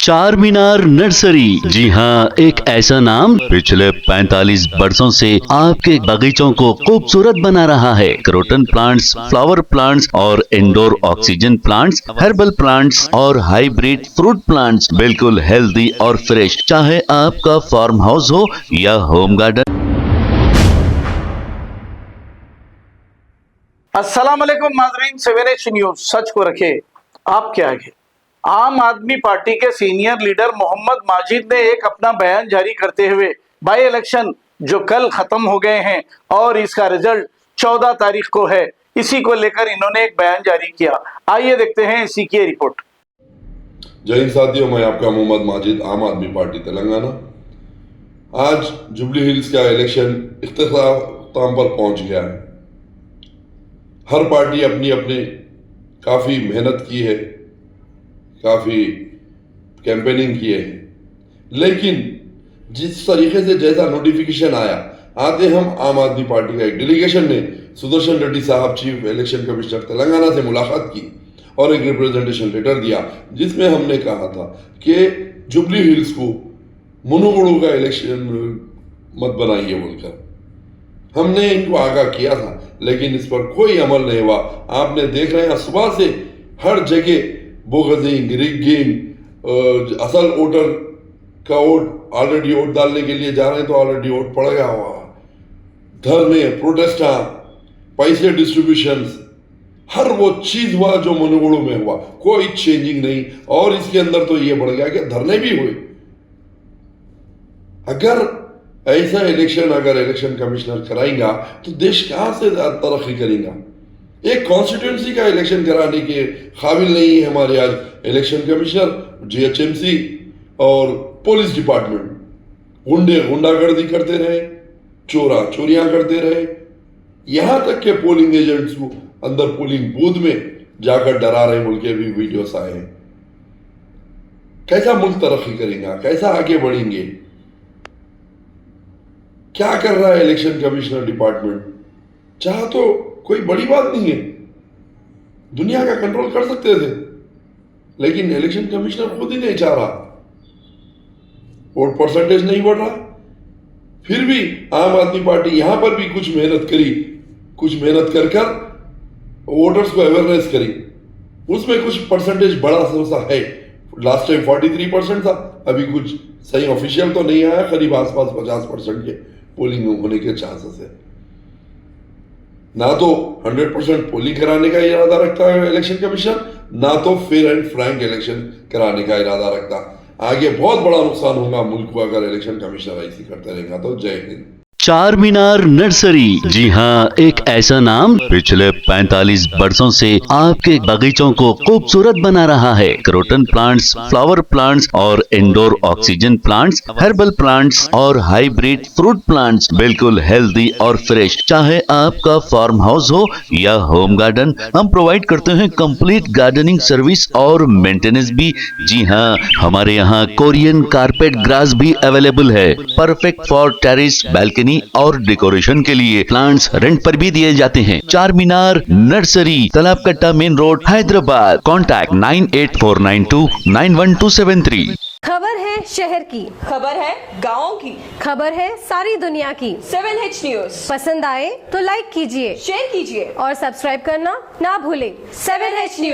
चार मीनार नर्सरी, जी हाँ, एक ऐसा नाम पिछले 45 वर्षों से आपके बगीचों को खूबसूरत बना रहा है। क्रोटन प्लांट्स, फ्लावर प्लांट्स और indoor oxygen plants, herbal plants और हाइब्रिड फ्रूट प्लांट्स, बिल्कुल हेल्दी और फ्रेश। चाहे आपका फार्म हाउस हो या होम गार्डन। अस्सलाम वालेकुम नाज़रीन, 7H न्यूज सच को रखे आपके आगे। आम आदमी पार्टी के सीनियर लीडर मोहम्मद माजिद ने एक अपना बयान जारी करते हुए बाई इलेक्शन जो कल खत्म हो गए हैं और इसका रिजल्ट 14 तारीख को है, इसी को लेकर इन्होंने एक बयान जारी किया। आइए देखते हैं इसी की रिपोर्ट। जय हिंद साथियों, मैं आपका मोहम्मद माजिद, आम आदमी पार्टी तेलंगाना। आज जुबली हिल्स का इलेक्शन इख्तिताम पर पहुंच गया है। हर पार्टी अपनी अपनी काफ़ी मेहनत की है, काफ़ी कैंपेनिंग की है, लेकिन जिस तरीके से जैसा नोटिफिकेशन आया, आते हम आम आदमी पार्टी का एक डेलीगेशन ने सुदर्शन रेड्डी साहब, चीफ इलेक्शन कमिश्नर तेलंगाना से मुलाकात की और एक रिप्रेजेंटेशन लेटर दिया, जिसमें हमने कहा था कि जुबली हिल्स को मुनुगुड़ू का इलेक्शन मत बनाइए बोलकर। हमने इनको आगाह किया था, लेकिन इस पर कोई अमल नहीं हुआ। आपने देख रहे हैं सुबह से हर जगह बोगजिंग, रिगिंग, असल वोटर का वोट ऑलरेडी वोट डालने के लिए जा रहे हैं तो ऑलरेडी वोट पड़ गया हुआ, धरने, प्रोटेस्ट, पैसे डिस्ट्रीब्यूशन, हर वो चीज हुआ जो मनुगुड़ू में हुआ, कोई चेंजिंग नहीं। और इसके अंदर तो ये बढ़ गया कि धरने भी हुए। अगर ऐसा इलेक्शन अगर इलेक्शन कमिश्नर कराएगा तो देश कहां से तरक्की करेगा। एक कॉन्स्टिट्यूंसी का इलेक्शन कराने के काबिल नहीं है हमारे आज इलेक्शन कमिश्नर, जीएचएमसी और पुलिस डिपार्टमेंट। गुंडागर्दी करते रहे, चोरियां करते रहे, यहां तक के पोलिंग एजेंट्स को अंदर पोलिंग बूथ में जाकर डरा रहे बोल के भी वीडियोस आए हैं। कैसा मुल्क तरक्की करेगा, कैसा आगे बढ़ेंगे? क्या कर रहा है इलेक्शन कमिश्नर डिपार्टमेंट? चाह तो कोई बड़ी बात नहीं है, दुनिया का कंट्रोल कर सकते थे, लेकिन इलेक्शन कमिश्नर खुद ही नहीं चाह रहा। वोट परसेंटेज नहीं बढ़ रहा, फिर भी आम आदमी पार्टी यहां पर भी कुछ मेहनत करी, कुछ मेहनत कर वोटर्स को अवेयरनेस करी, उसमें कुछ परसेंटेज बड़ा सा है। लास्ट टाइम 43% था, अभी कुछ सही ऑफिशियल तो नहीं आया, करीब आसपास 50% के पोलिंग होने के चांसेस है। ना तो 100% पोलिंग कराने का इरादा रखता है इलेक्शन कमीशन, ना तो फेयर एंड फ्रैंक इलेक्शन कराने का इरादा रखता। आगे बहुत बड़ा नुकसान होगा मुल्क को अगर इलेक्शन कमिश्नर ऐसी करते रहेगा तो। जय हिंद। चार मीनार नर्सरी, जी हाँ, एक ऐसा नाम पिछले 45 वर्षों से आपके बगीचों को खूबसूरत बना रहा है। क्रोटन प्लांट्स, फ्लावर प्लांट्स और indoor oxygen plants, herbal plants और हाइब्रिड फ्रूट प्लांट्स, बिल्कुल हेल्दी और फ्रेश। चाहे आपका फार्म हाउस हो या होम गार्डन, हम प्रोवाइड करते हैं कंप्लीट गार्डनिंग सर्विस और मेंटेनेंस भी। जी हाँ, हमारे यहाँ कोरियन कारपेट ग्रास भी अवेलेबल है, परफेक्ट फॉर टेरेस, बालकनी और डेकोरेशन के लिए। प्लांट्स रेंट पर भी दिए जाते हैं। चार मीनार नर्सरी, तालाब कट्टा मेन रोड, हैदराबाद। कॉन्टैक्ट 9849291273। खबर है शहर की, खबर है गाँव की, खबर है सारी दुनिया की। 7H न्यूज पसंद आए तो लाइक कीजिए, शेयर कीजिए और सब्सक्राइब करना ना भूलें। 7H news.